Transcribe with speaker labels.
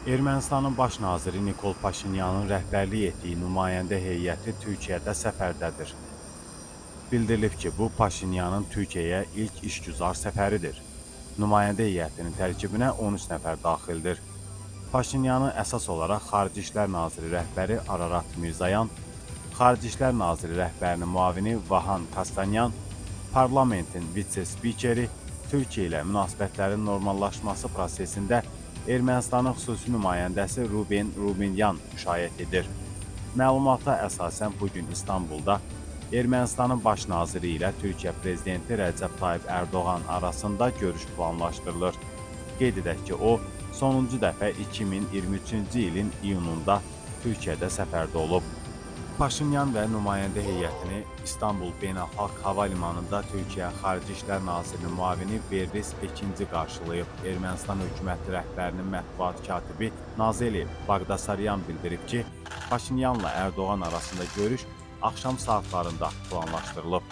Speaker 1: Ermənistanın baş naziri Nikol Paşinyanın rəhbərlik etdiyi nümayəndə heyəti Türkiyədə səfərdədir. Bildirilib ki, bu Paşinyanın Türkiyəyə ilk işgüzar səfəridir. Nümayəndə heyətinin tərkibinə 13 nəfər daxildir. Paşinyanı əsas olaraq Xarici İşlər Naziri rəhbəri Ararat Mirzoyan, Xarici İşlər Naziri rəhbərinin müavini Vahan Kastanyan, parlamentin vitse-spikeri, Türkiyə ilə münasibətlərin normallaşması prosesində Ermənistanın xüsusi nümayəndəsi Ruben Rubinyan müşayiət edir. Məlumata əsasən bugün İstanbulda Ermənistanın baş naziri ilə Türkiyə prezidenti Rəcəb Tayyip Erdoğan arasında görüş planlaşdırılır. Qeyd edək ki, o, sonuncu dəfə 2023-cü ilin iyununda Türkiyədə səfərdə olub. Paşinyan və nümayəndə heyətini İstanbul Beynəlxalq Hava Limanında Türkiyə Xarici İşlər Nazirinin müavini Berris Ekinci qarşılayıb. Ermənistan hökuməti rəhbərinin mətbuat katibi Nazeli Bağdasaryan bildirib ki, Paşinyanla Erdoğan arasında görüş axşam saatlarında planlaşdırılıb.